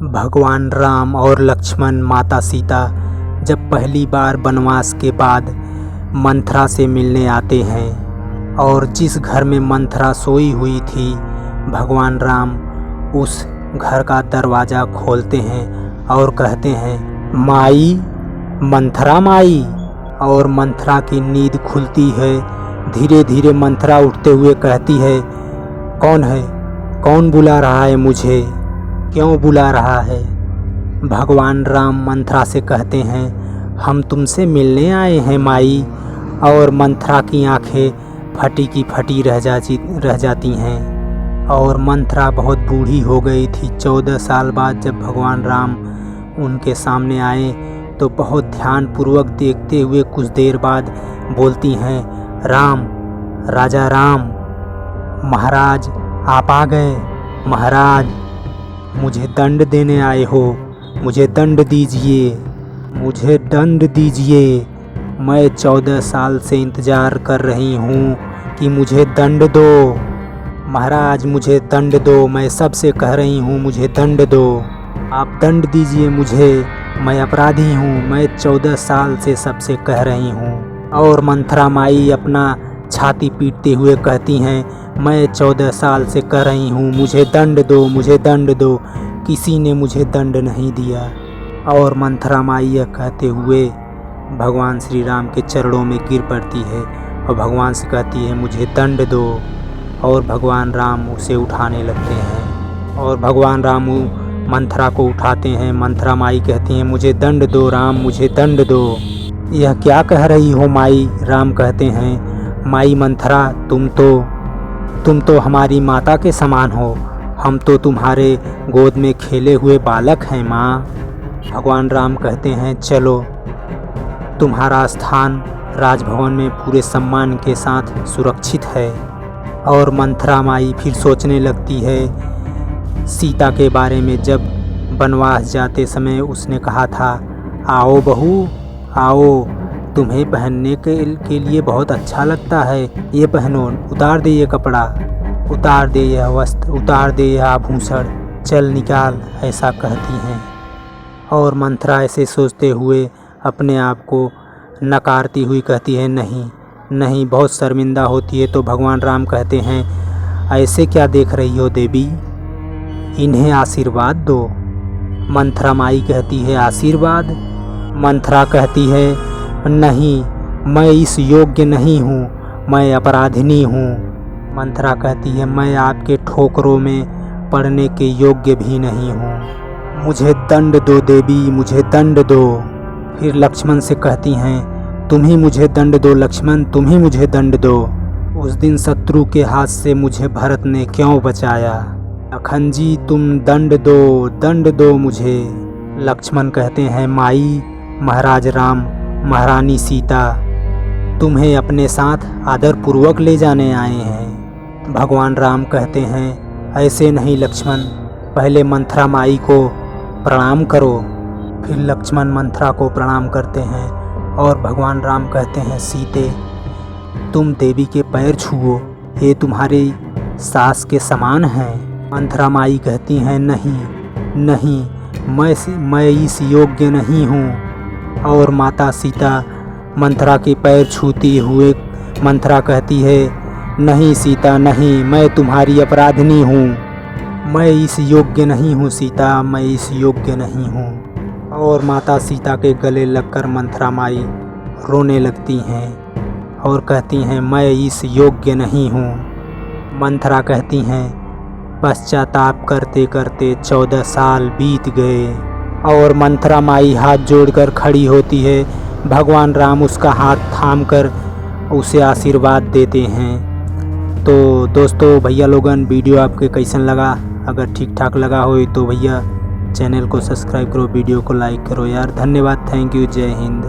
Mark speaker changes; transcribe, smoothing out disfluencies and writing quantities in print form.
Speaker 1: भगवान राम और लक्ष्मण माता सीता जब पहली बार वनवास के बाद मंथरा से मिलने आते हैं और जिस घर में मंथरा सोई हुई थी, भगवान राम उस घर का दरवाज़ा खोलते हैं और कहते हैं, माई, मंथरा माई। और मंथरा की नींद खुलती है। धीरे धीरे मंथरा उठते हुए कहती है, कौन है? कौन बुला रहा है मुझे? क्यों बुला रहा है? भगवान राम मंथरा से कहते हैं, हम तुमसे मिलने आए हैं माई। और मंथरा की आंखें फटी की फटी रह जाती हैं। और मंथरा बहुत बूढ़ी हो गई थी। 14 साल बाद जब भगवान राम उनके सामने आए तो बहुत ध्यानपूर्वक देखते हुए कुछ देर बाद बोलती हैं, राम, राजा राम, महाराज आप आ गए। महाराज, मुझे दंड देने आए हो, मुझे दंड दीजिए, मुझे दंड दीजिए। मैं 14 साल से इंतज़ार कर रही हूँ कि मुझे दंड दो। महाराज मुझे दंड दो, मैं सबसे कह रही हूँ मुझे दंड दो। आप दंड दीजिए मुझे, मैं अपराधी हूँ, मैं 14 साल से सबसे कह रही हूँ। और मंथरा माई अपना छाती पीटते हुए कहती हैं, मैं 14 साल से कह रही हूँ मुझे दंड दो, मुझे दंड दो। किसी ने मुझे दंड नहीं दिया। और मंथरा माई यह कहते हुए भगवान श्री राम के चरणों में गिर पड़ती है और भगवान से कहती है, मुझे दंड दो। और भगवान राम उसे उठाने लगते हैं और भगवान राम मंथरा को उठाते हैं। मंथरा माई कहती हैं, मुझे दंड दो राम, मुझे दंड दो। यह क्या कह रही हो माई? राम कहते हैं, माई मंथरा, तुम तो हमारी माता के समान हो, हम तो तुम्हारे गोद में खेले हुए बालक हैं माँ। भगवान राम कहते हैं, चलो, तुम्हारा स्थान राजभवन में पूरे सम्मान के साथ सुरक्षित है। और मंथरा माई फिर सोचने लगती है सीता के बारे में। जब वनवास जाते समय उसने कहा था, आओ बहू आओ, तुम्हें पहनने के लिए बहुत अच्छा लगता है, ये पहनो, उतार दे ये कपड़ा, उतार दे यह वस्त्र, उतार दे यह आभूषण, चल निकाल, ऐसा कहती हैं। और मंथरा ऐसे सोचते हुए अपने आप को नकारती हुई कहती है, नहीं नहीं, बहुत शर्मिंदा होती है। तो भगवान राम कहते हैं, ऐसे क्या देख रही हो देवी, इन्हें आशीर्वाद दो। मंथरा माई कहती है, आशीर्वाद? मंथरा कहती है, नहीं, मैं इस योग्य नहीं हूँ, मैं अपराधिनी हूँ। मंथरा कहती है, मैं आपके ठोकरों में पड़ने के योग्य भी नहीं हूँ, मुझे दंड दो देवी, मुझे दंड दो। फिर लक्ष्मण से कहती हैं, तुम ही मुझे दंड दो लक्ष्मण, तुम ही मुझे दंड दो। उस दिन शत्रु के हाथ से मुझे भरत ने क्यों बचाया? लखन जी, तुम दंड दो मुझे। लक्ष्मण कहते हैं, माई, महाराज राम, महारानी सीता तुम्हें अपने साथ आदरपूर्वक ले जाने आए हैं। भगवान राम कहते हैं, ऐसे नहीं लक्ष्मण, पहले मंथरा माई को प्रणाम करो। फिर लक्ष्मण मंथरा को प्रणाम करते हैं और भगवान राम कहते हैं, सीते, तुम देवी के पैर छुओ, ये तुम्हारी सास के समान हैं। मंथरा माई कहती हैं, नहीं नहीं, मैं इस योग्य नहीं हूँ। और माता सीता मंथरा के पैर छूती हुए मंथरा कहती है, नहीं सीता नहीं, मैं तुम्हारी अपराधिनी हूँ, मैं इस योग्य नहीं हूँ सीता, मैं इस योग्य नहीं हूँ। और माता सीता के गले लगकर मंथरा माई रोने लगती हैं और कहती हैं, मैं इस योग्य नहीं हूँ। मंथरा कहती हैं, पश्चाताप करते करते 14 साल बीत गए। और मंथरा माई हाथ जोड़कर खड़ी होती है। भगवान राम उसका हाथ थामकर उसे आशीर्वाद देते हैं। तो दोस्तों, भैया लोगन, वीडियो आपके कैसन लगा? अगर ठीक ठाक लगा हो तो भैया चैनल को सब्सक्राइब करो, वीडियो को लाइक करो यार। धन्यवाद, थैंक यू, जय हिंद।